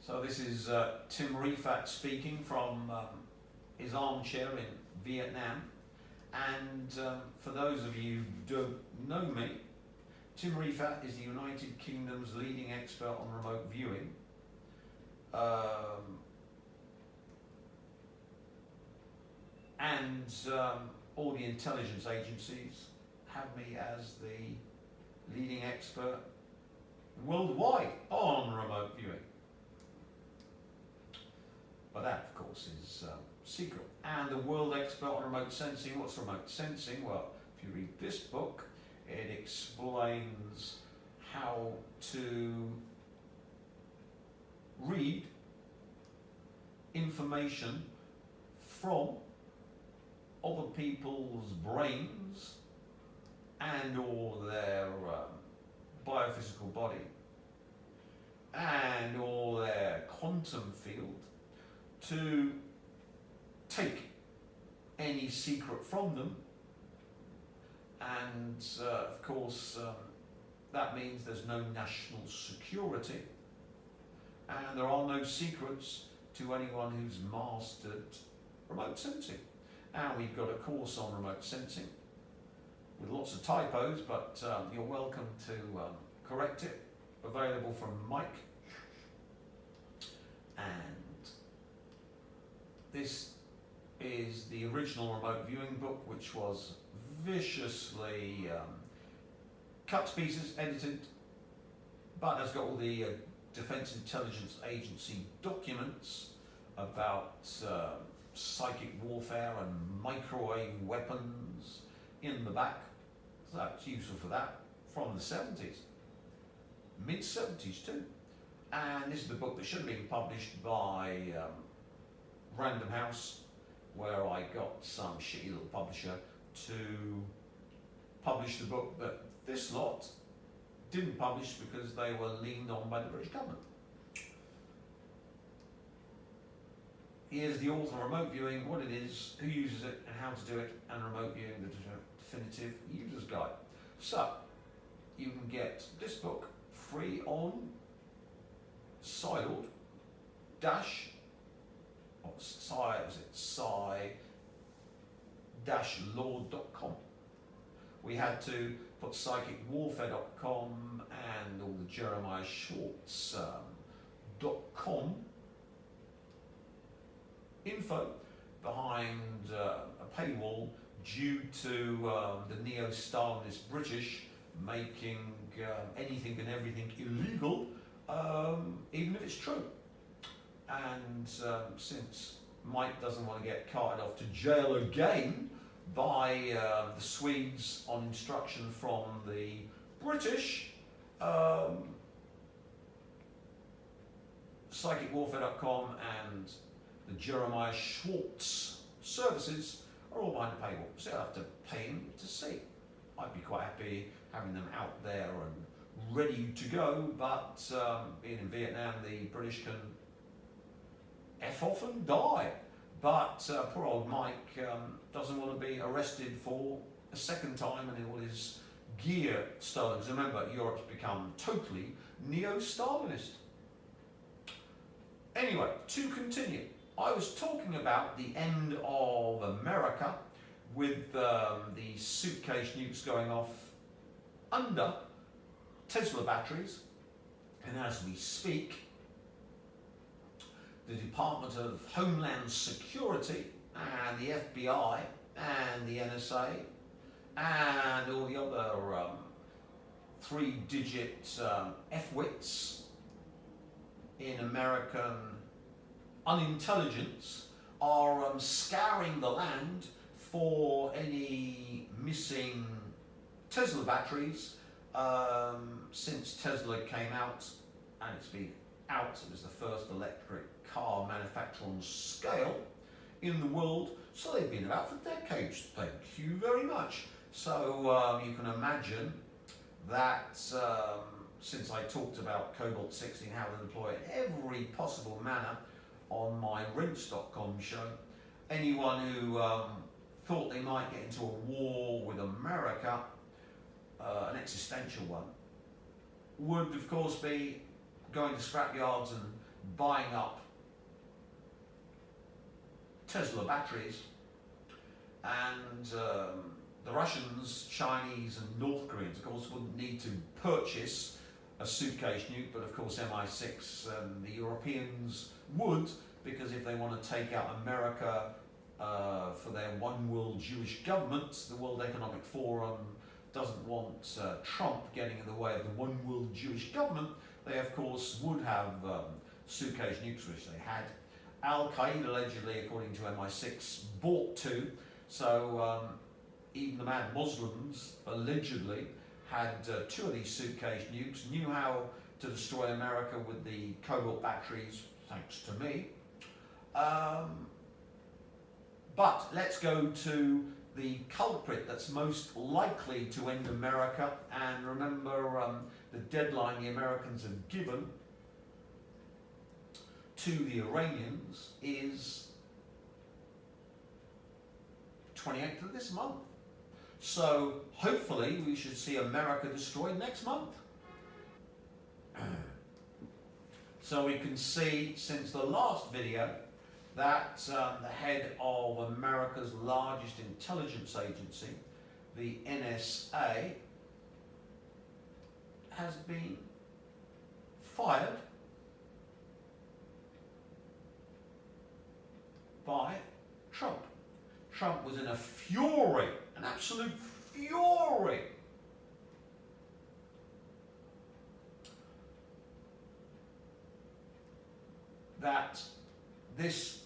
So this is Tim Refat speaking from his armchair in Vietnam. And for those of you who don't know me, Tim Refat is the United Kingdom's leading expert on remote viewing. And all the intelligence agencies have me as the leading expert worldwide on remote viewing. But that, of course, is secret. And the world expert on remote sensing. What's remote sensing? Well, if you read this book, it explains how to read information from other people's brains and or their biophysical body and or their quantum field to take any secret from them, and of course that means there's no national security and there are no secrets to anyone who's mastered remote sensing. And we've got a course on remote sensing with lots of typos, but you're welcome to correct it, available from Mike. And this is the original remote viewing book, which was viciously cut to pieces, edited, but has got all the Defense Intelligence Agency documents about psychic warfare and microwave weapons in the back. So that's useful for that, from the 70s, mid-70s too. And this is the book that should have been published by Random House, where I got some shitty little publisher to publish the book that this lot didn't publish because they were leaned on by the British government. Here's the author of remote viewing, what it is, who uses it and how to do it, and remote viewing, the definitive user's guide. So, you can get this book free on Siloed dash, or sci-lord.com. We had to put psychicwarfare.com and all the Jeremiah Schwartz .com info behind a paywall due to the neo-Stalinist British making anything and everything illegal, even if it's true. And since Mike doesn't want to get carted off to jail again by the Swedes on instruction from the British, psychicwarfare.com and the Jeremiah Schwartz services are all behind the paywall, so you'll have to pay him to see. I'd be quite happy having them out there and ready to go, but being in Vietnam, the British can F off and die. But poor old Mike doesn't want to be arrested for a second time and all his gear stolen. Because remember, Europe's become totally neo-Stalinist. Anyway, to continue, I was talking about the end of America with the suitcase nukes going off under Tesla batteries, and as we speak, the Department of Homeland Security and the FBI and the NSA and all the other three-digit F-wits in American unintelligence are scouring the land for any missing Tesla batteries since Tesla came out, and it's been out. It was the first electric car manufacturer on scale in the world, so they've been about for decades. Thank you very much. So you can imagine that since I talked about Cobalt 16, how to deploy it in every possible manner on my rinse.com show, anyone who thought they might get into a war with America, an existential one, would of course be going to scrapyards and buying up Tesla batteries, and the Russians, Chinese and North Koreans, of course, wouldn't need to purchase a suitcase nuke, but of course MI6 and the Europeans would, because if they want to take out America for their one world Jewish government, the World Economic Forum doesn't want Trump getting in the way of the one world Jewish government. They of course would have suitcase nukes, which they had. Al-Qaeda allegedly, according to MI6, bought two. So even the mad Muslims allegedly had two of these suitcase nukes, knew how to destroy America with the cobalt batteries, thanks to me. But let's go to the culprit that's most likely to end America, and remember the deadline the Americans have given to the Iranians is 28th of this month. So hopefully we should see America destroyed next month. So we can see since the last video that the head of America's largest intelligence agency, the NSA, has been fired by Trump. Trump was in a fury, an absolute fury. That this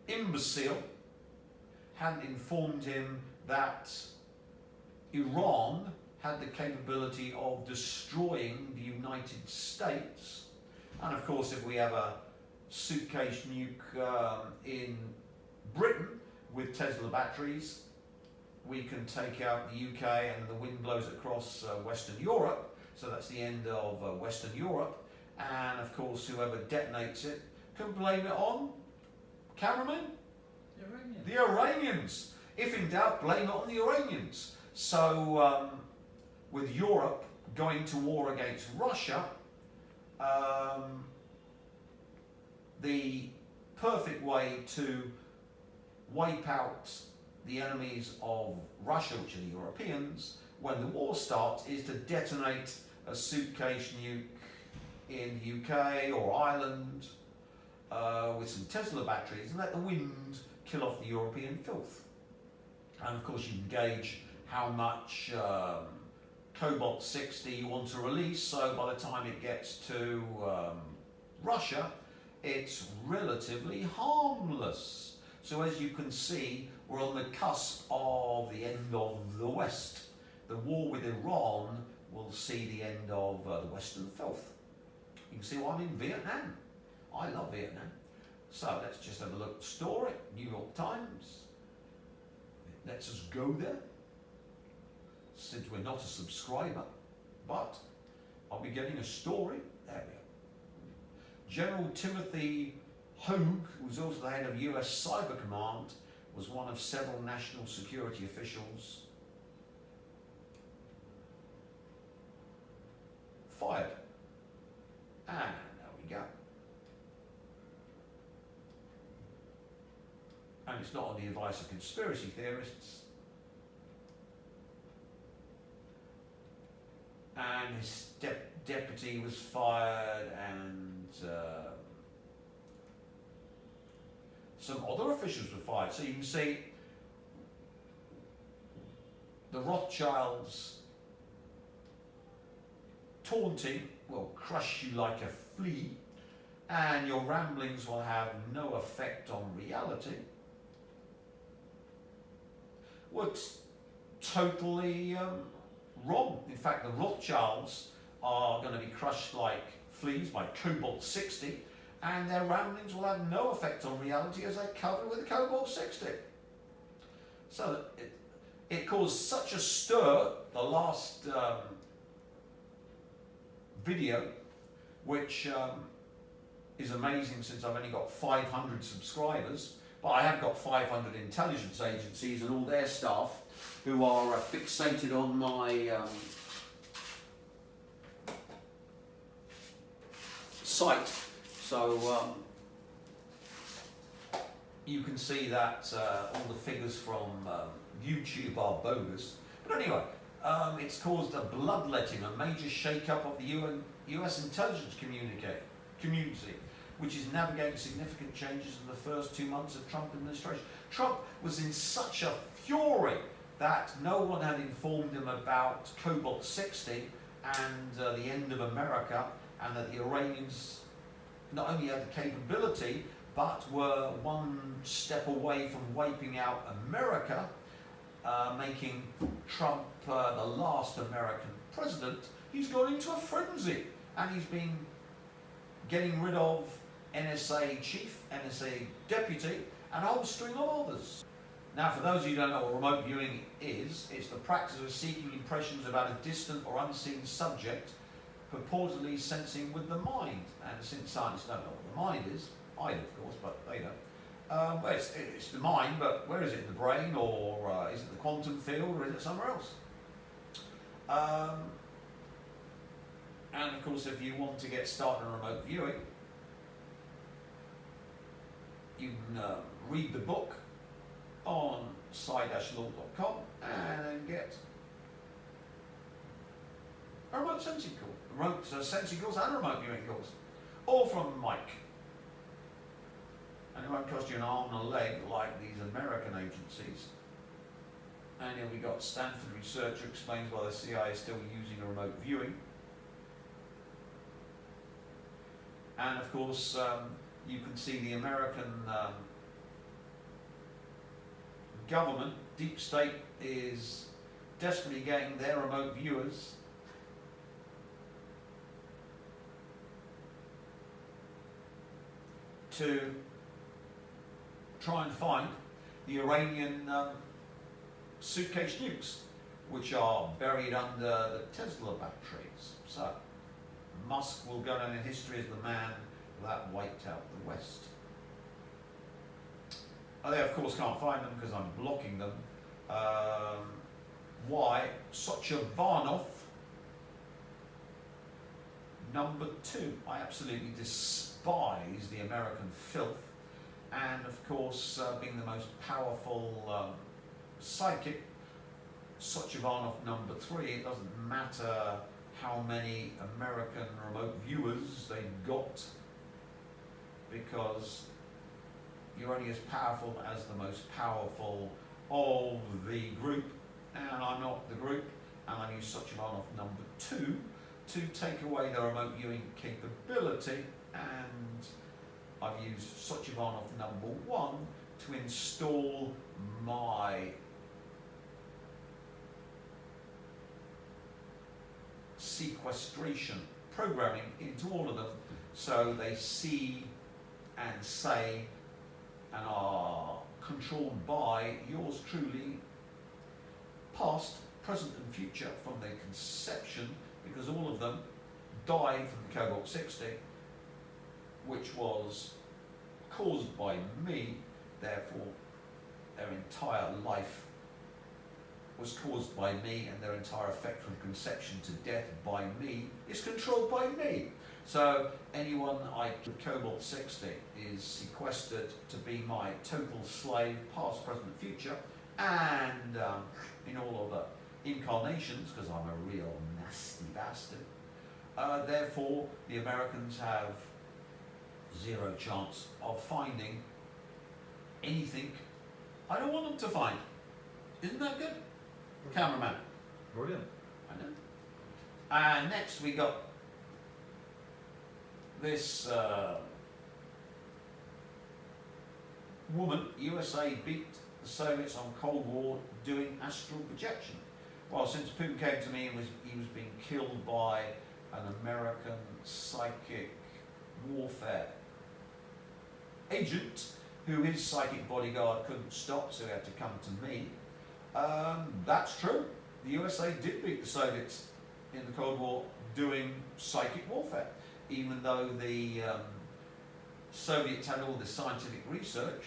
imbecile hadn't informed him that Iran had the capability of destroying the United States. And of course, if we have a suitcase nuke in Britain with Tesla batteries, we can take out the UK, and the wind blows across Western Europe. So that's the end of Western Europe. And of course, whoever detonates it can blame it on cameramen? The Iranians. If in doubt, blame it on the Iranians. So with Europe going to war against Russia, the perfect way to wipe out the enemies of Russia, which are the Europeans, when the war starts, is to detonate a suitcase nuke in the UK or Ireland with some Tesla batteries and let the wind kill off the European filth. And of course you can gauge how much cobalt 60 you want to release, so by the time it gets to Russia, it's relatively harmless. So as you can see, we're on the cusp of the end of the West. The war with Iran will see the end of the Western filth. You can see why I'm in Vietnam. I love Vietnam. So let's just have a look at the story. New York Times. It lets us go there, since we're not a subscriber. But I'll be getting a story. There we go. General Timothy Hogue, who's also the head of US Cyber Command, was one of several national security officials fired. And there we go. And it's not on the advice of conspiracy theorists. And his deputy was fired, and some other officials were fired. So you can see the Rothschilds taunting will crush you like a flea, and your ramblings will have no effect on reality. What's totally wrong. In fact, the Rothschilds are going to be crushed like fleas by cobalt 60, and their ramblings will have no effect on reality as they're covered with cobalt 60. So it caused such a stir, the last video, which is amazing since I've only got 500 subscribers, but I have got 500 intelligence agencies and all their staff who are fixated on my site. So you can see that all the figures from YouTube are bogus. But anyway, it's caused a bloodletting, a major shake-up of the US intelligence community, which is navigating significant changes in the first 2 months of Trump administration. Trump was in such a fury that no one had informed him about Cobalt 60 and the end of America, and that the Iranians not only had the capability, but were one step away from wiping out America, making Trump the last American president. He's gone into a frenzy, and he's been getting rid of NSA chief, NSA deputy, and a whole string of others. Now, for those of you who don't know what remote viewing is, it's the practice of seeking impressions about a distant or unseen subject, purportedly sensing with the mind. And since scientists don't know what the mind is, I do, of course, but they don't. Well, it's the mind, but where is it? In the brain, or is it the quantum field, or is it somewhere else? And of course, if you want to get started on remote viewing, you can read the book on sci-law.com and then get a remote sensing course and remote viewing course, all from Mike. And it won't cost you an arm and a leg like these American agencies. And here we got Stanford researcher explains why the CIA is still using a remote viewing. And of course, you can see the American government, deep state, is desperately getting their remote viewers to try and find the Iranian suitcase nukes, which are buried under the Tesla batteries. So Musk will go down in history as the man that wiped out the West. They of course can't find them because I'm blocking them. Why? Sochovanov, number 2. I absolutely despise the American filth. And of course, being the most powerful psychic, Sochovanov number 3, it doesn't matter how many American remote viewers they got, because you're only as powerful as the most powerful of the group, and I'm not the group, and I use Sochovanov number 2 to take away the remote viewing capability, and I've used Sochovanov number 1 to install my sequestration programming into all of them, so they see and say and are controlled by yours truly, past, present and future, from their conception, because all of them died from the Cobalt 60, which was caused by me. Therefore their entire life was caused by me, and their entire effect from conception to death by me is controlled by me. So anyone I give Cobalt 60 is sequestered to be my total slave, past, present, future, and in all other incarnations, because I'm a real nasty bastard. Therefore, the Americans have zero chance of finding anything I don't want them to find. Isn't that good? Cameraman. Brilliant. I know. And next we got this woman. USA beat the Soviets on Cold War doing astral projection. Well, since Putin came to me and he was being killed by an American psychic warfare agent who his psychic bodyguard couldn't stop, so he had to come to me. That's true. The USA did beat the Soviets in the Cold War doing psychic warfare, even though the Soviets had all this scientific research.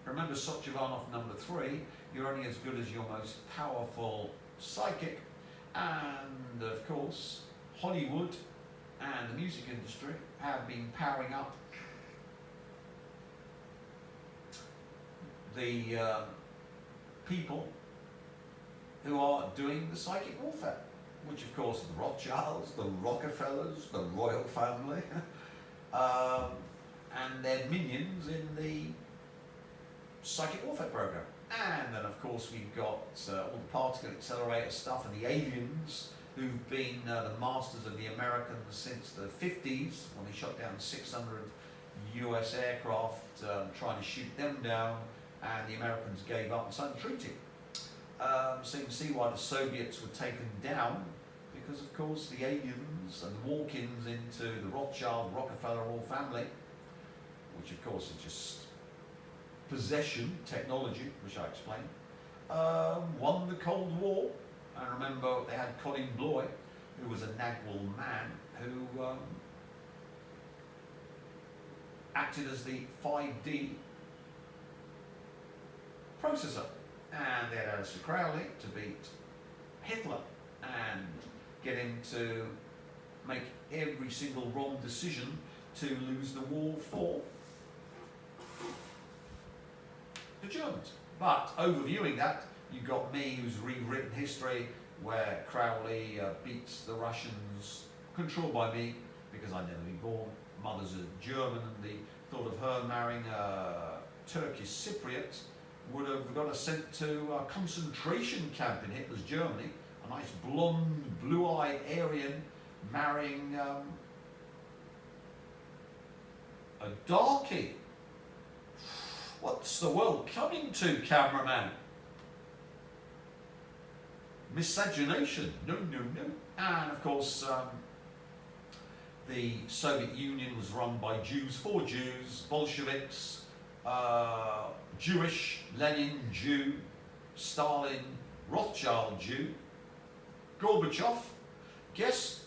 Remember Sochovanov number 3, you're only as good as your most powerful psychic. And of course, Hollywood and the music industry have been powering up the people who are doing the psychic warfare, which of course are the Rothschilds, the Rockefellers, the royal family, and their minions in the psychic warfare program. And then of course we've got all the particle accelerator stuff and the aliens who've been the masters of the Americans since the 50s, when they shot down 600 US aircraft trying to shoot them down, and the Americans gave up and signed a treaty. So you can see why the Soviets were taken down, because of course the aliens and the walk-ins into the Rothschild, Rockefeller royal family, which of course is just possession technology, which I explained, won the Cold War. And remember, they had Colin Bloy, who was a Nagwal man, who acted as the 5D processor. And they had Alistair Crowley to beat Hitler and get him to make every single wrong decision to lose the war for the Germans. But overviewing that, you've got me, who's rewritten history, where Crowley beats the Russians, controlled by me, because I'd never been born. Mother's a German, and the thought of her marrying a Turkish Cypriot would have got us sent to a concentration camp in Hitler's Germany. A nice blonde, blue-eyed Aryan marrying a darkie. What's the world coming to, cameraman? Miscegenation? No, no, no. And of course, the Soviet Union was run by Jews for Jews, Bolsheviks, Jewish, Lenin, Jew, Stalin, Rothschild, Jew, Gorbachev. Guess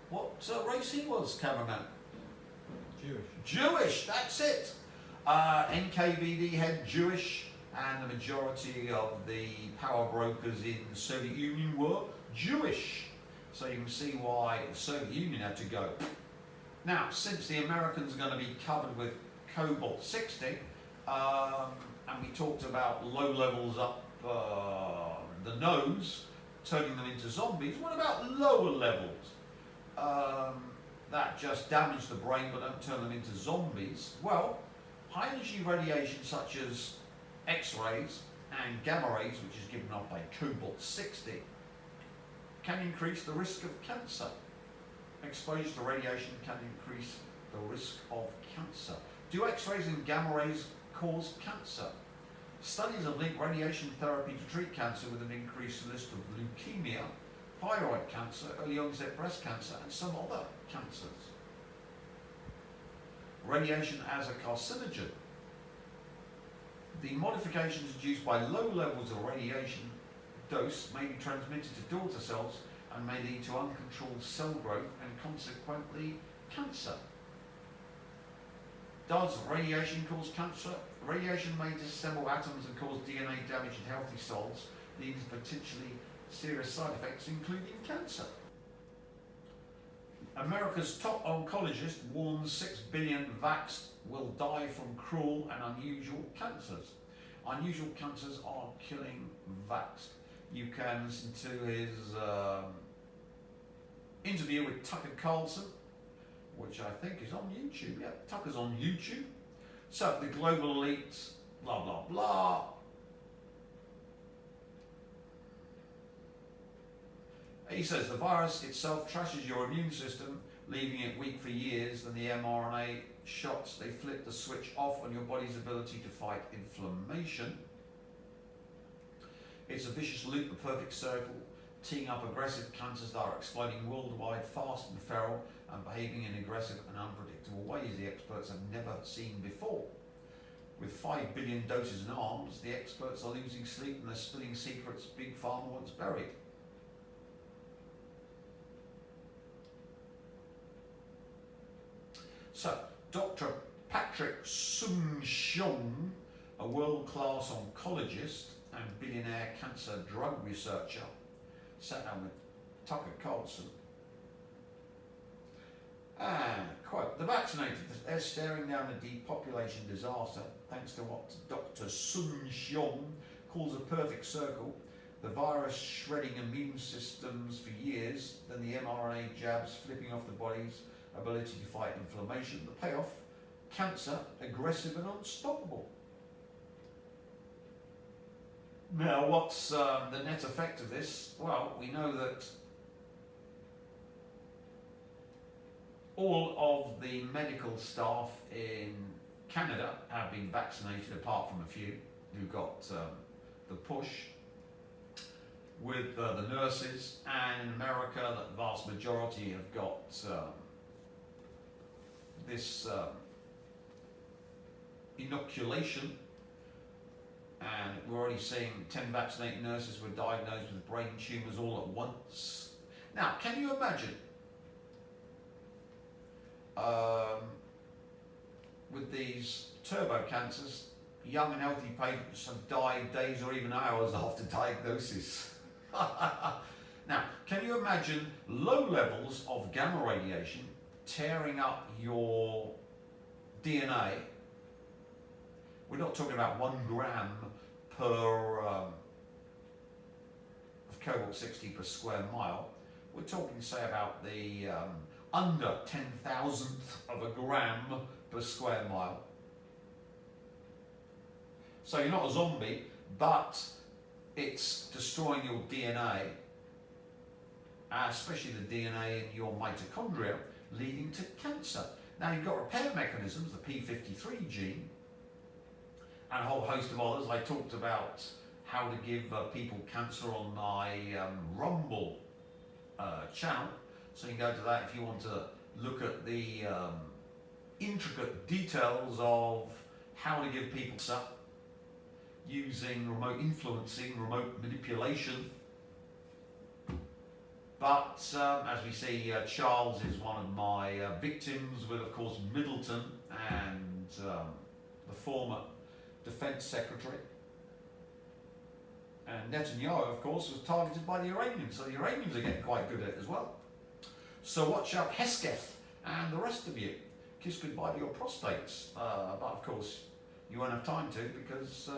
what race he was, cameraman? Jewish. Jewish, that's it. NKVD head Jewish, and the majority of the power brokers in the Soviet Union were Jewish. So you can see why the Soviet Union had to go. Now, since the Americans are going to be covered with cobalt-60, and we talked about low levels up the nose, turning them into zombies, what about lower levels? That just damage the brain but don't turn them into zombies. Well, high energy radiation such as X-rays and gamma rays, which is given off by cobalt-60, can increase the risk of cancer. Exposure to radiation can increase the risk of cancer. Do X-rays and gamma rays cause cancer? Studies have linked radiation therapy to treat cancer with an increased risk of leukemia, thyroid cancer, early onset breast cancer, and some other cancers. Radiation as a carcinogen. The modifications induced by low levels of radiation dose may be transmitted to daughter cells and may lead to uncontrolled cell growth and consequently cancer. Does radiation cause cancer? Radiation may disassemble atoms and cause DNA damage in healthy cells, leading to potentially serious side effects, including cancer. America's top oncologist warns 6 billion vaxxed will die from cruel and unusual cancers. Unusual cancers are killing vaxxed. You can listen to his interview with Tucker Carlson, which I think is on YouTube. Yeah, Tucker's on YouTube. So the global elites, blah, blah, blah. He says the virus itself trashes your immune system, leaving it weak for years. Then the mRNA shots, they flip the switch off on your body's ability to fight inflammation. It's a vicious loop, a perfect circle, teeing up aggressive cancers that are exploding worldwide, fast and feral, and behaving in aggressive and unpredictable ways the experts have never seen before. With 5 billion doses in arms, the experts are losing sleep and they're spilling secrets Big Pharma once buried. So, Dr. Patrick Soon-Shiong, a world-class oncologist and billionaire cancer drug researcher, sat down with Tucker Carlson. And quote, the vaccinated, they're staring down a depopulation disaster thanks to what Dr. Sun Xiong calls a perfect circle. The virus shredding immune systems for years, then the mRNA jabs flipping off the body's ability to fight inflammation. The payoff, cancer, aggressive and unstoppable. Now, what's the net effect of this? Well, we know that all of the medical staff in Canada have been vaccinated, apart from a few who got the push. With the nurses, and in America, the vast majority have got this inoculation, and we're already seeing 10 vaccinated nurses were diagnosed with brain tumours all at once. Now, can you imagine with these turbo cancers, young and healthy patients have died days or even hours after diagnosis? Now, can you imagine low levels of gamma radiation tearing up your DNA? We're not talking about 1 gram per of cobalt-60 per square mile. We're talking, say, about the under 10,000th of a gram per square mile. So you're not a zombie, but it's destroying your DNA, especially the DNA in your mitochondria, leading to cancer. Now, you've got repair mechanisms, the P53 gene, and a whole host of others. I talked about how to give people cancer on my Rumble channel, so you can go to that if you want to look at the intricate details of how to give people cancer using remote influencing, remote manipulation. But as we see, Charles is one of my victims, with of course Middleton and the former Defence Secretary. And Netanyahu, of course, was targeted by the Iranians, so the Iranians are getting quite good at it as well. So watch out, Hesketh and the rest of you. Kiss goodbye to your prostates. But of course, you won't have time to, because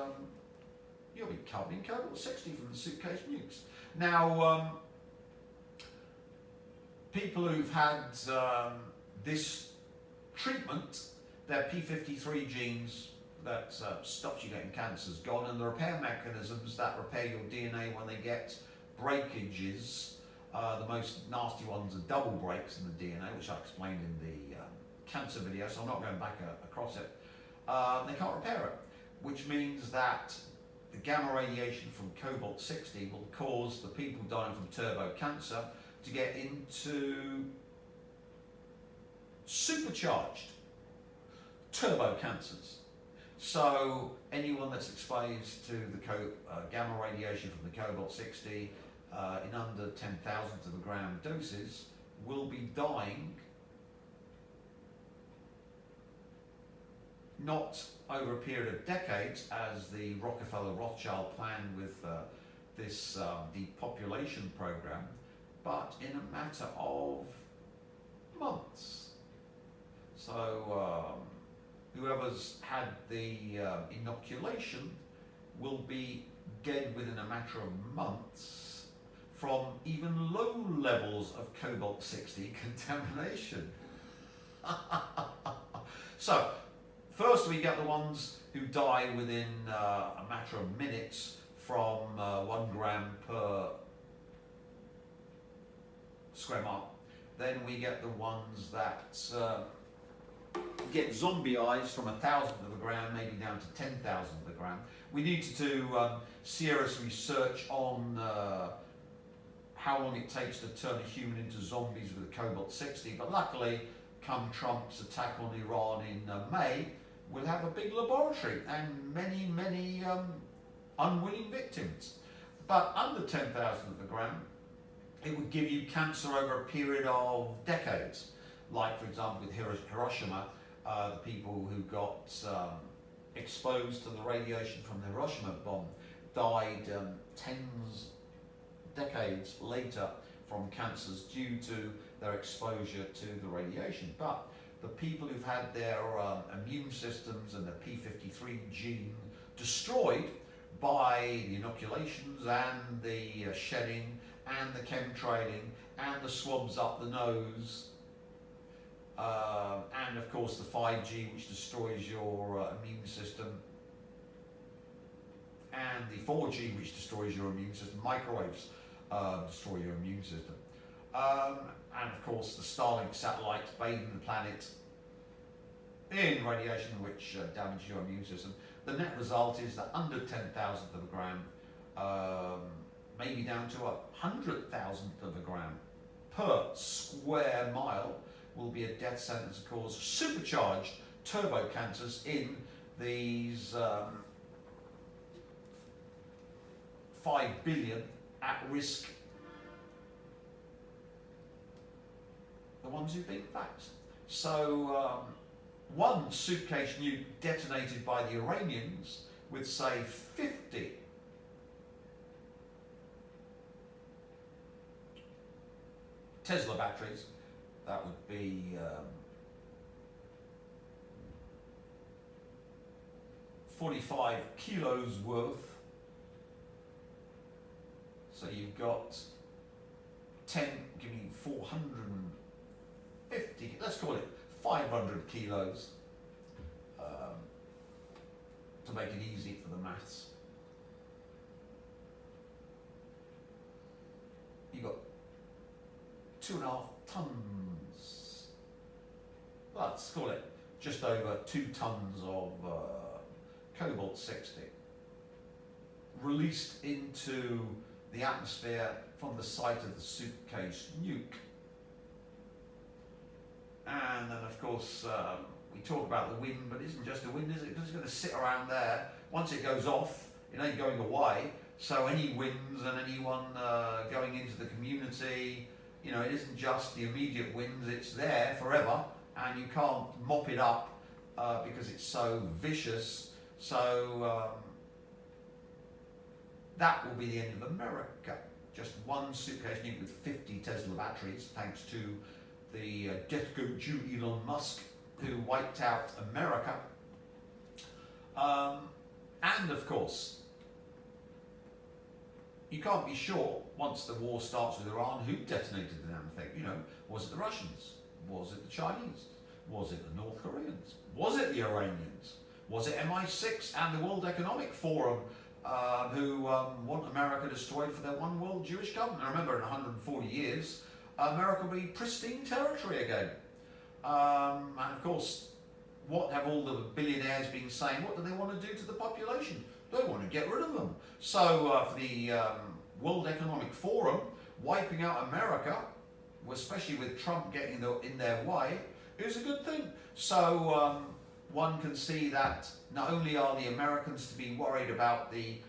you'll be covered in cobalt-60 from the suitcase nukes. Now, people who've had this treatment, their P53 genes that stops you getting cancer is gone, and the repair mechanisms that repair your DNA when they get breakages, the most nasty ones are double breaks in the DNA, which I explained in the cancer video, so I'm not going back across it. They can't repair it, which means that the gamma radiation from cobalt-60 will cause the people dying from turbo cancer to get into supercharged turbo cancers. So anyone that's exposed to the gamma radiation from the cobalt-60 in under 10,000th of a gram doses will be dying, not over a period of decades, as the Rockefeller-Rothschild planned with this depopulation program, but in a matter of months. So whoever's had the inoculation will be dead within a matter of months from even low levels of cobalt-60 contamination. So first we get the ones who die within a matter of minutes from 1 gram per square mile. Then we get the ones that get zombieized from 1,000th of a gram, maybe down to 10,000th of a gram. We need to do serious research on how long it takes to turn a human into zombies with a cobalt-60, but luckily, come Trump's attack on Iran in May, we'll have a big laboratory and many, many unwilling victims. But under 10,000th of a gram, it would give you cancer over a period of decades. Like, for example, with Hiroshima, the people who got exposed to the radiation from the Hiroshima bomb died decades later from cancers due to their exposure to the radiation. But the people who've had their immune systems and the P53 gene destroyed by the inoculations and the shedding and the chemtrailing and the swabs up the nose, and of course the 5G, which destroys your immune system, and the 4G, which destroys your immune system. Microwaves destroy your immune system, and of course the Starlink satellites bathing the planet in radiation, which damages your immune system. The net result is that under 10,000th of a gram, maybe down to 100,000th of a gram per square mile, will be a death sentence and cause supercharged turbo cancers in these 5 billion at risk, the ones who've been vaxxed. So one suitcase nuke detonated by the Iranians with, say, 50 Tesla batteries, that would be 45 kilos worth. So you've got 10, give me 450, let's call it 500 kilos, to make it easy for the maths. You've got 2.5 tons, let's call it just over 2 tons of cobalt 60 released into the atmosphere from the site of the suitcase nuke. And then of course we talk about the wind, but it isn't just the wind, is it? Because it's going to sit around there. Once it goes off, it ain't going away. So any winds and anyone going into the community, you know, it isn't just the immediate winds, it's there forever, and you can't mop it up because it's so vicious. So that will be the end of America. Just one suitcase nuke with 50 Tesla batteries, thanks to the death goat Jew Elon Musk, who wiped out America. And of course, you can't be sure, once the war starts with Iran, who detonated the damn thing. You know, was it the Russians? Was it the Chinese? Was it the North Koreans? Was it the Iranians? Was it MI6 and the World Economic Forum, who want America destroyed for their one world Jewish government? Now remember, in 140 years, America will be pristine territory again. And of course, what have all the billionaires been saying? What do they want to do to the population? They want to get rid of them. So for the World Economic Forum, wiping out America, especially with Trump getting in their way, is a good thing. So one can see that not only are the Americans to be worried about the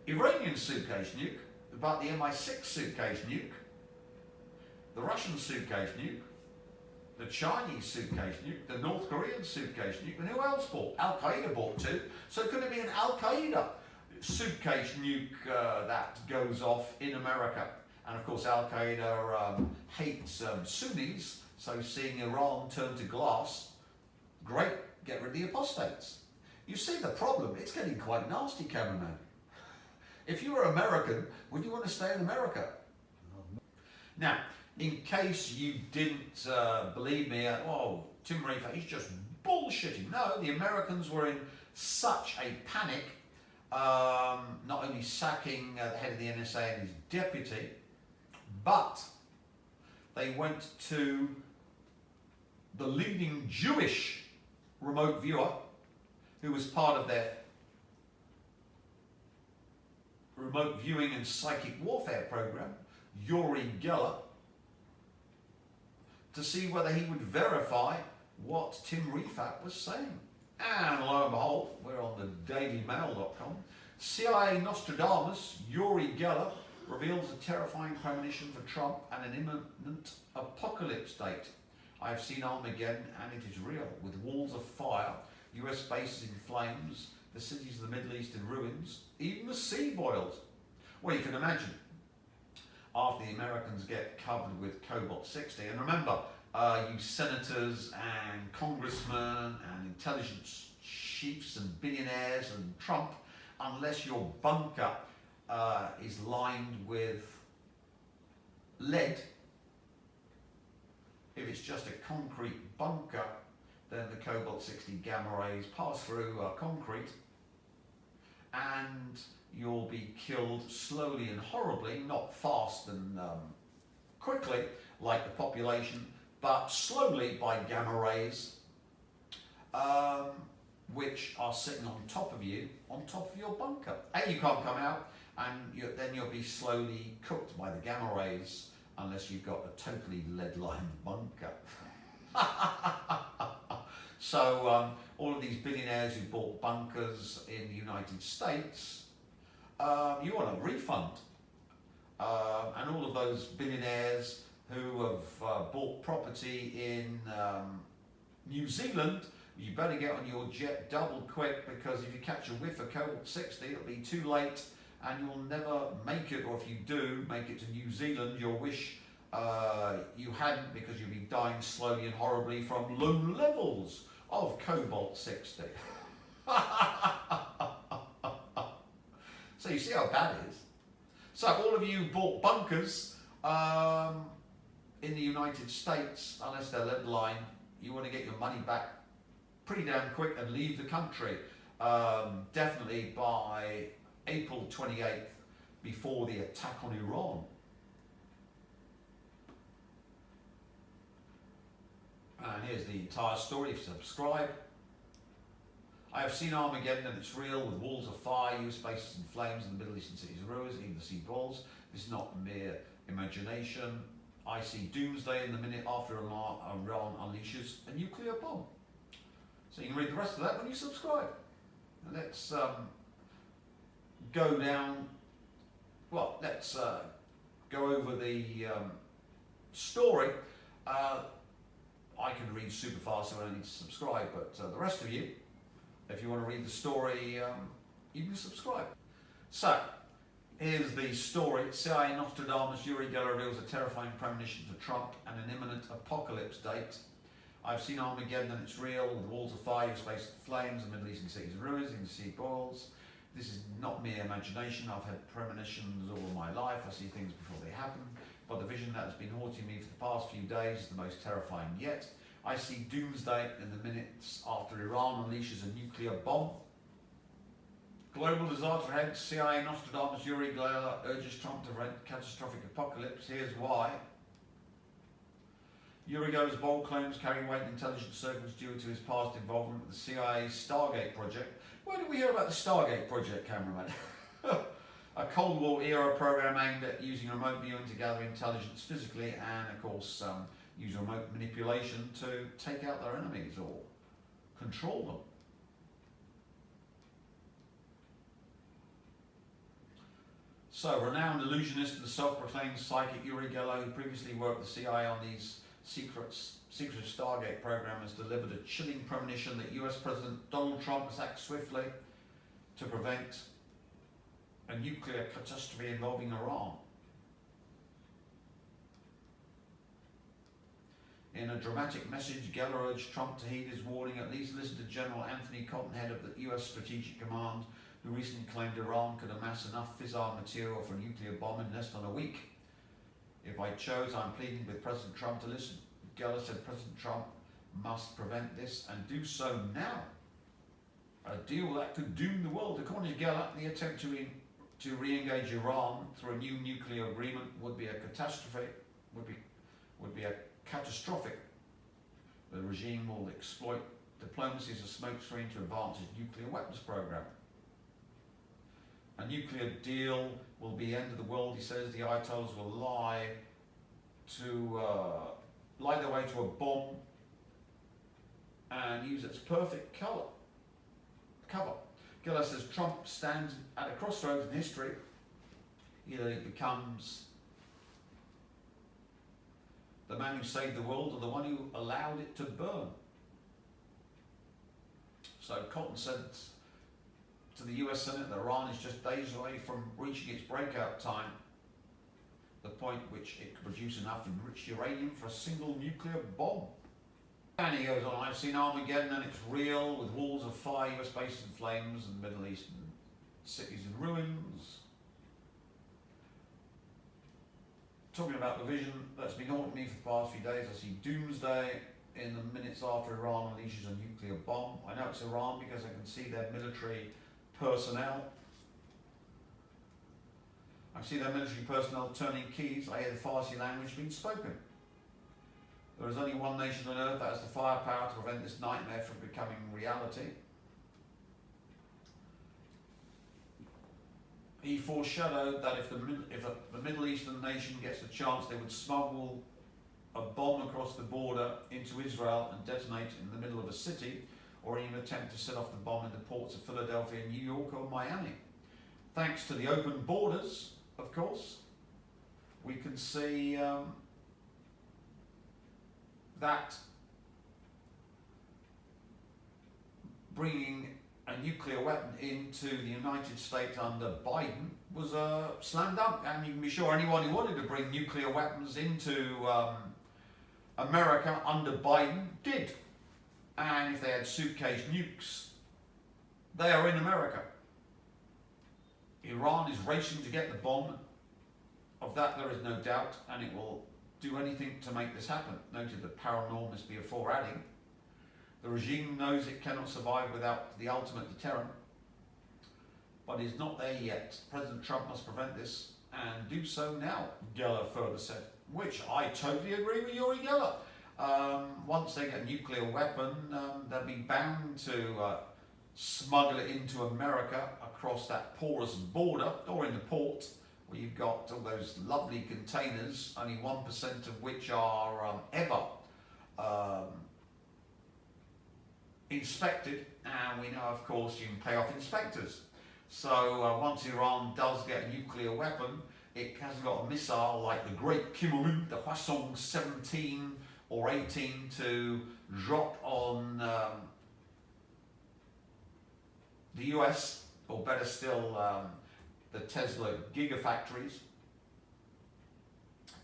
Iranian suitcase nuke, but the MI6 suitcase nuke, the Russian suitcase nuke, the Chinese suitcase nuke, the North Korean suitcase nuke, and who else bought? Al-Qaeda bought too. So could it be an Al-Qaeda suitcase nuke that goes off in America? And of course Al-Qaeda hates Sunnis, so seeing Iran turn to glass, great, get rid of the apostates. You see the problem, it's getting quite nasty, cameraman. If you were American, would you want to stay in America? Now, in case you didn't believe me, oh, Tim Reefer, he's just bullshitting. No, the Americans were in such a panic, not only sacking the head of the NSA and his deputy, but they went to the leading Jewish remote viewer, who was part of their remote viewing and psychic warfare program, Uri Geller, to see whether he would verify what Tim Refat was saying. And lo and behold, we're on the dailymail.com. CIA Nostradamus, Uri Geller, reveals a terrifying premonition for Trump and an imminent apocalypse date. I have seen Armageddon and it is real, with walls of fire, US bases in flames, the cities of the Middle East in ruins, even the sea boils. Well, you can imagine. after the Americans get covered with Cobalt-60. And remember, you senators and congressmen and intelligence chiefs and billionaires and Trump, unless your bunker is lined with lead, if it's just a concrete bunker, then the Cobalt-60 gamma rays pass through concrete and you'll be killed slowly and horribly, not fast and quickly like the population, but slowly by gamma rays, which are sitting on top of you, on top of your bunker. And you can't come out, and then you'll be slowly cooked by the gamma rays unless you've got a totally lead-lined bunker. So all of these billionaires who bought bunkers in the United States, you want a refund. And all of those billionaires who have bought property in New Zealand, you better get on your jet double quick, because if you catch a whiff of Cobalt-60, it'll be too late and you'll never make it, or if you do make it to New Zealand, you'll wish you hadn't, because you'll be dying slowly and horribly from low levels of Cobalt-60. So you see how bad it is. So all of you bought bunkers in the United States, unless they're lead line, you want to get your money back pretty damn quick and leave the country. Definitely by April 28th, before the attack on Iran. And here's the entire story. If you subscribe. I have seen Armageddon and it's real, with walls of fire, US bases in flames, and the Middle Eastern cities ruins, even the sea balls. This is not mere imagination. I see doomsday in the minute after Iran unleashes a nuclear bomb. So you can read the rest of that when you subscribe. And let's go down, well, let's go over the story. I can read super fast, so I don't need to subscribe, but the rest of you, if you want to read the story, you can subscribe. So, here's the story. CIA Nostradamus, Uri Geller reveals a terrifying premonition for Trump and an imminent apocalypse date. I've seen Armageddon and it's real, with walls of fire, space of flames, and Middle Eastern cities ruins, and the sea boils. This is not mere imagination. I've had premonitions all my life. I see things before they happen. But the vision that has been haunting me for the past few days is the most terrifying yet. I see doomsday in the minutes after Iran unleashes a nuclear bomb. Global disaster ahead. CIA Nostradamus Uri Geller urges Trump to prevent catastrophic apocalypse. Here's why. Uri Geller's bold claims carry weight in intelligence circles due to his past involvement with the CIA's Stargate project. Where did we hear about the Stargate project, cameraman? A Cold War era program aimed at using remote viewing to gather intelligence physically and, of course, use remote manipulation to take out their enemies or control them. So, renowned illusionist and the self-proclaimed psychic Uri Geller, who previously worked with the CIA on these secret Stargate program, has delivered a chilling premonition that US President Donald Trump must act swiftly to prevent a nuclear catastrophe involving Iran. In a dramatic message, Geller urged Trump to heed his warning, at least listen to General Anthony Cotton, head of the US Strategic Command, who recently claimed Iran could amass enough fissile material for a nuclear bomb in less than a week. If I chose, I'm pleading with President Trump to listen. Geller said President Trump must prevent this and do so now. A deal that could doom the world. According to Geller, the attempt to re-engage Iran through a new nuclear agreement would be a catastrophe. Would be a catastrophic. The regime will exploit diplomacy as a smokescreen to advance its nuclear weapons program. A nuclear deal will be the end of the world, he says. The Ayatollahs will lie their way to a bomb and use its perfect cover. Geller says Trump stands at a crossroads in history. Either he becomes the man who saved the world or the one who allowed it to burn. So Cotton said to the US Senate that Iran is just days away from reaching its breakout time. the point which it could produce enough enriched uranium for a single nuclear bomb. And he goes on, I've seen Armageddon and it's real, with walls of fire, US bases in flames, and Middle Eastern cities in ruins. Talking about the vision that's been haunting me for the past few days, I see doomsday in the minutes after Iran unleashes a nuclear bomb. I know it's Iran because I can see their military personnel. I see their military personnel turning keys. I hear the Farsi language being spoken. There is only one nation on earth that has the firepower to prevent this nightmare from becoming reality. He foreshadowed that if the Middle Eastern nation gets the chance, they would smuggle a bomb across the border into Israel and detonate it in the middle of a city, or even attempt to set off the bomb in the ports of Philadelphia, New York or Miami. Thanks to the open borders, of course, we can see that bringing a nuclear weapon into the United States under Biden was a slam dunk, and you can be sure anyone who wanted to bring nuclear weapons into America under Biden did. And if they had suitcase nukes, they are in America. Iran is racing to get the bomb. Of that there is no doubt, and it will do anything to make this happen. Noted that paranormal must be a foreadding. The regime knows it cannot survive without the ultimate deterrent, but is not there yet. President Trump must prevent this, and do so now, Geller further said, which I totally agree with Yuri Geller. Once they get a nuclear weapon, they'll be bound to smuggle it into America across that porous border, or in the port, where you've got all those lovely containers, only 1% of which are ever inspected, and we know, of course, you can pay off inspectors. So once Iran does get a nuclear weapon, it hasn't got a missile like the Great Kim Il-sung, the Hwasong 17 or 18, to drop on the US, or better still, the Tesla gigafactories,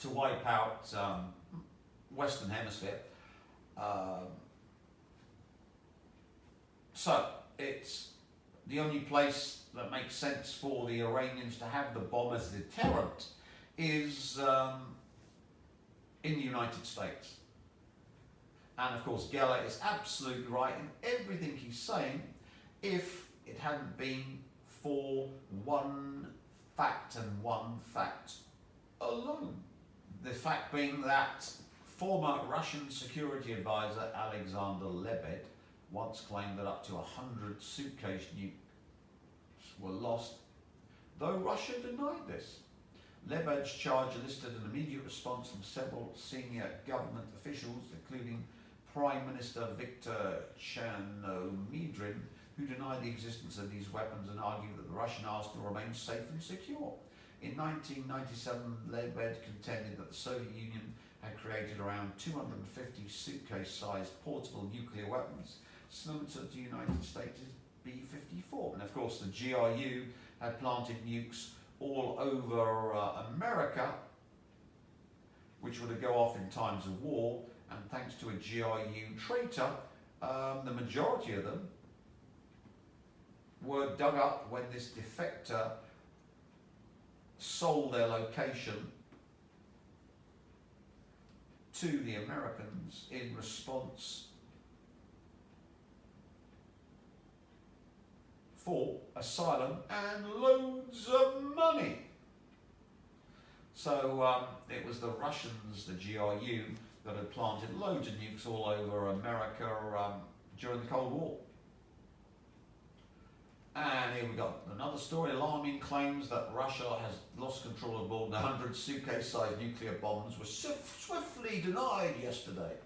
to wipe out Western Hemisphere. So it's the only place that makes sense for the Iranians to have the bomb as a deterrent is in the United States. And of course, Geller is absolutely right in everything he's saying, if it hadn't been for one fact, and one fact alone. The fact being that former Russian security advisor Alexander Lebed once claimed that up to 100 suitcase nukes were lost, though Russia denied this. Lebed's charge elicited an immediate response from several senior government officials, including Prime Minister Viktor Chernomydrin, who denied the existence of these weapons and argued that the Russian arsenal remained safe and secure. In 1997, Lebed contended that the Soviet Union had created around 250 suitcase-sized portable nuclear weapons, similar to the United States' B-54. And of course, the GRU had planted nukes all over America, which were to go off in times of war, and thanks to a GRU traitor, the majority of them were dug up when this defector sold their location to the Americans in response for asylum and loads of money. So it was the Russians, the GRU, that had planted loads of nukes all over America during the Cold War. And here we got another story. Alarming claims that Russia has lost control of more than 100 suitcase-sized nuclear bombs were swiftly denied yesterday.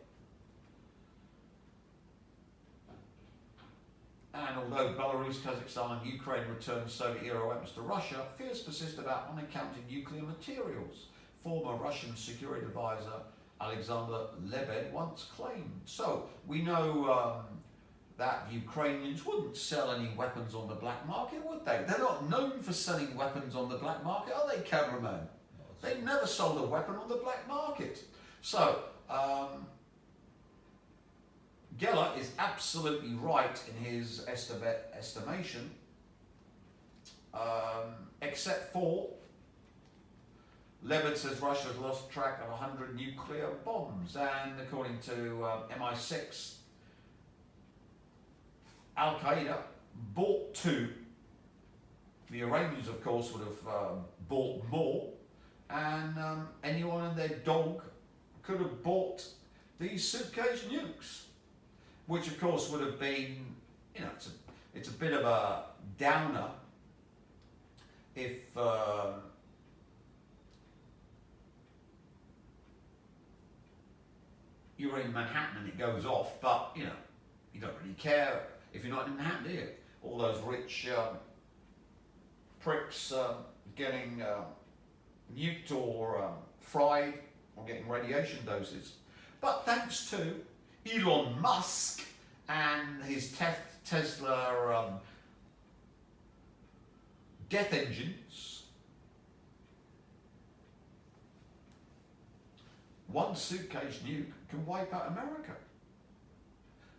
And although Belarus, Kazakhstan and Ukraine returned Soviet-era weapons to Russia, fears persist about unaccounted nuclear materials. Former Russian security advisor Alexander Lebed once claimed. So we know that Ukrainians wouldn't sell any weapons on the black market, would they? They're not known for selling weapons on the black market, are they, cameraman? Not They never sold a weapon on the black market. So, Geller is absolutely right in his estimation, except for Lebed says Russia has lost track of 100 nuclear bombs, and according to MI6, Al Qaeda bought 2. The Iranians, of course, would have bought more, and anyone and their dog could have bought these suitcase nukes, which, of course, would have been, it's a bit of a downer if you're in Manhattan and it goes off, but you don't really care if you're not in Manhattan, do you? All those rich pricks getting nuked or fried or getting radiation doses. But thanks to Elon Musk and his Tesla death engines, one suitcase nuke can wipe out America.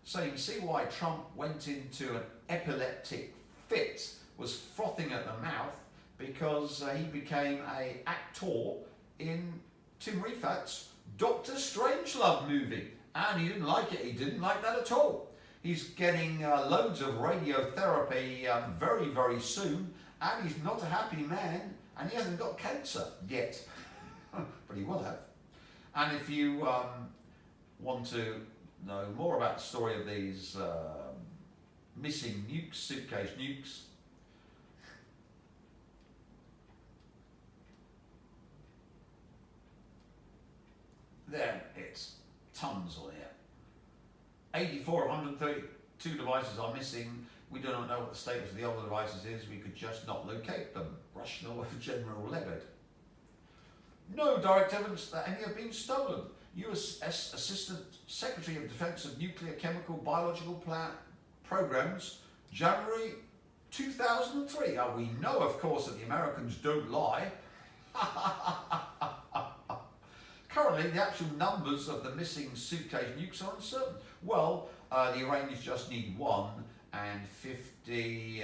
So you can see why Trump went into an epileptic fit, was frothing at the mouth, because he became an actor in Tim Rifat's Dr. Strangelove movie. And he didn't like it. He didn't like that at all. He's getting loads of radiotherapy very, very soon. And he's not a happy man. And he hasn't got cancer yet. But he will have. And if you want to know more about the story of these missing nukes, suitcase nukes, then it's tons on here. 84 of 132 devices are missing. We do not know what the status of the older devices is. We could just not locate them. Russian or General Lebed. No direct evidence that any have been stolen. US Assistant Secretary of Defense of Nuclear, Chemical, Biological Programs, January 2003. We know, of course, that the Americans don't lie. Currently, the actual numbers of the missing suitcase nukes are uncertain. Well, the Iranians just need 1 and 50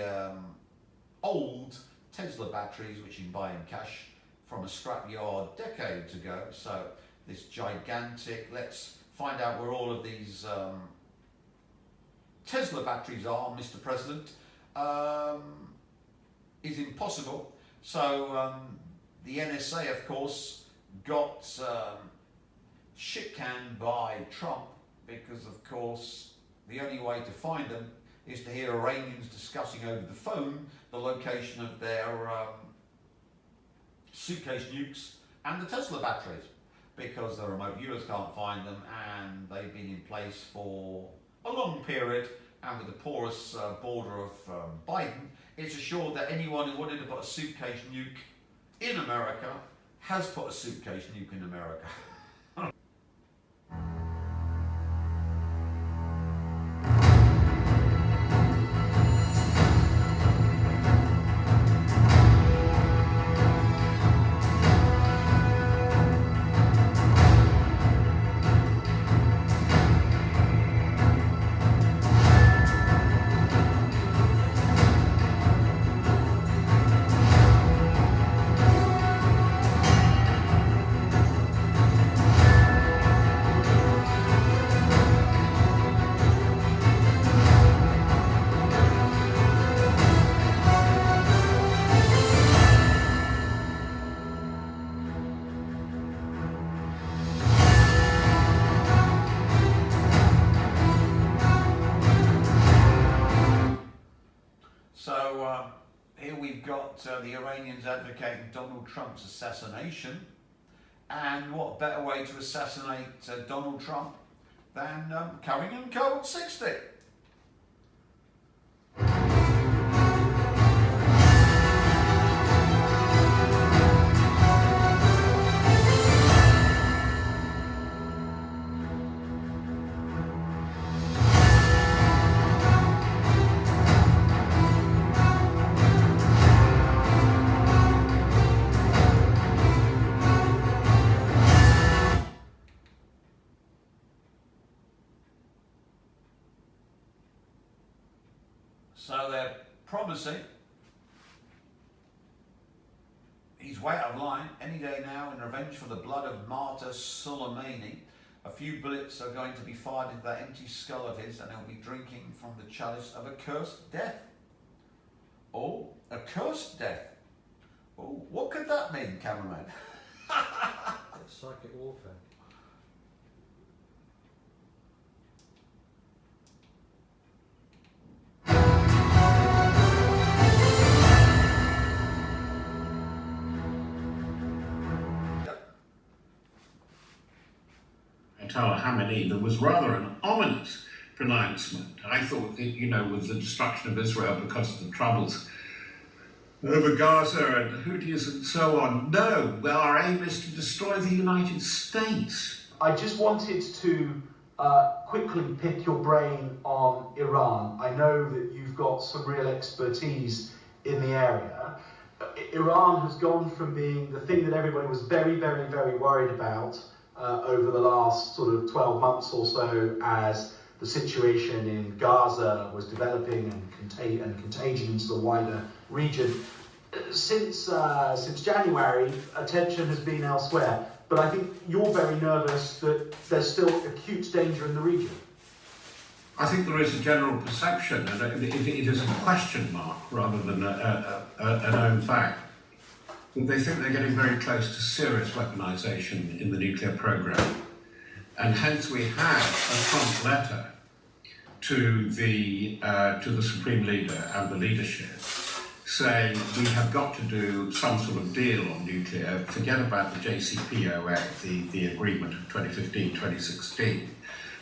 old Tesla batteries, which you can buy in cash from a scrapyard decades ago. So this gigantic, let's find out where all of these Tesla batteries are, Mr. President, is impossible. So the NSA, of course, got shit-canned by Trump because, of course, the only way to find them is to hear Iranians discussing over the phone the location of their suitcase nukes and the Tesla batteries, because the remote viewers can't find them, and they've been in place for a long period, and with the porous border of Biden, it's assured that anyone who wanted to put a suitcase nuke in America has put a suitcase nuke in America. Here we've got the Iranians advocating Donald Trump's assassination, and what better way to assassinate Donald Trump than Carrying Code 60? So they're promising he's way out of line any day now in revenge for the blood of martyr Soleimani. A few bullets are going to be fired into that empty skull of his, and he'll be drinking from the chalice of a cursed death. Oh, a cursed death. Oh, what could that mean, cameraman? It's psychic warfare. Ayatollah Khamenei, there was rather an ominous pronouncement. I thought, with the destruction of Israel because of the troubles over Gaza and the Houthis and so on. No, well, our aim is to destroy the United States. I just wanted to quickly pick your brain on Iran. I know that you've got some real expertise in the area. Iran has gone from being the thing that everybody was very, very, very worried about over the last sort of 12 months or so as the situation in Gaza was developing and contagion into the wider region. Since January, attention has been elsewhere. But I think you're very nervous that there's still acute danger in the region. I think there is a general perception, and it is a question mark rather than a known fact, that they think they're getting very close to serious weaponization in the nuclear program. And hence we have a front letter to the Supreme Leader and the leadership saying we have got to do some sort of deal on nuclear, forget about the JCPOA, the agreement of 2015-2016.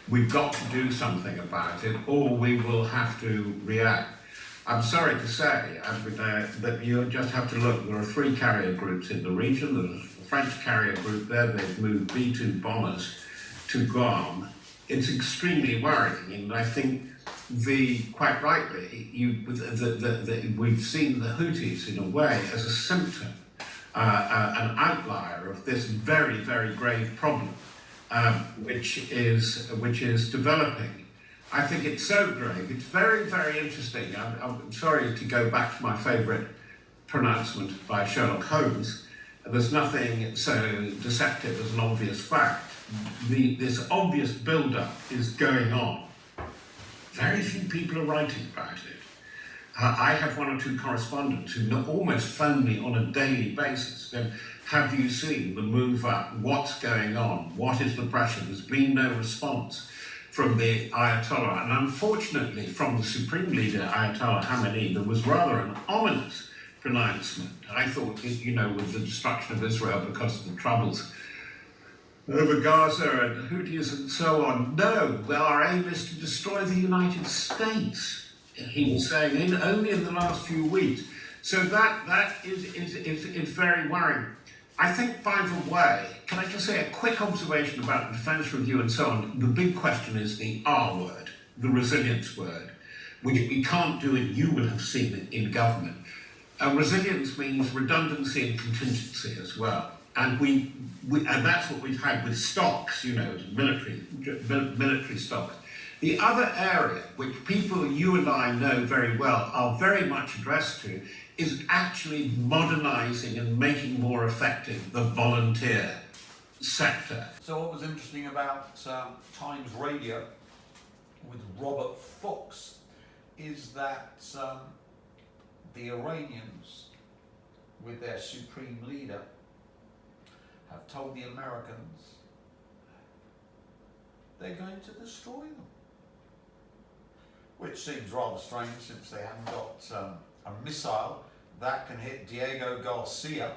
We've got to do something about it, or we will have to react. I'm sorry to say, that you just have to look. There are 3 carrier groups in the region. There's a French carrier group there. They've moved B-2 bombers to Guam. It's extremely worrying, and I think quite rightly, we've seen the Houthis in a way as a symptom, an outlier of this very, very grave problem, which is developing. I think it's so grave. It's very, very interesting. I'm sorry to go back to my favourite pronouncement by Sherlock Holmes. There's nothing so deceptive as an obvious fact. This obvious build-up is going on. Very few people are writing about it. I have 1 or 2 correspondents who almost phone me on a daily basis. And have you seen the move up? What's going on? What is the pressure? There's been no response from the Ayatollah. And unfortunately, from the Supreme Leader, Ayatollah Khamenei, there was rather an ominous pronouncement. I thought, with the destruction of Israel because of the troubles over Gaza and the Houthis and so on. No, well, our aim is to destroy the United States, he was saying, only in the last few weeks. So that is very worrying. I think, by the way, can I just say a quick observation about the Defence Review and so on? The big question is the R word, the resilience word, which we can't do, and you will have seen it in government. Resilience means redundancy and contingency as well. And and that's what we've had with stocks, military stocks. The other area, which people, you and I know very well, are very much addressed to, is actually modernising and making more effective the volunteer sector. So what was interesting about Times Radio with Robert Fox is that the Iranians, with their supreme leader, have told the Americans they're going to destroy them. Which seems rather strange since they haven't got a missile that can hit Diego Garcia,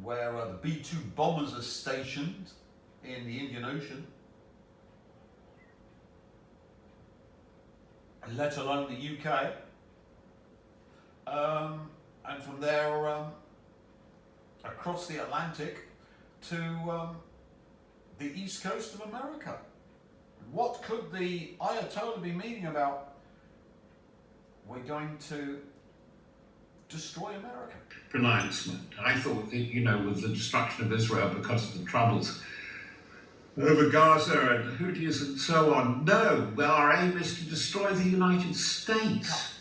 where the B-2 bombers are stationed in the Indian Ocean, let alone the UK. And from there across the Atlantic to the east coast of America. What could the Ayatollah be meaning about we're going to destroy America? Pronouncement. I thought, with the destruction of Israel because of the troubles over Gaza and Houthis and so on. No, well, our aim is to destroy the United States.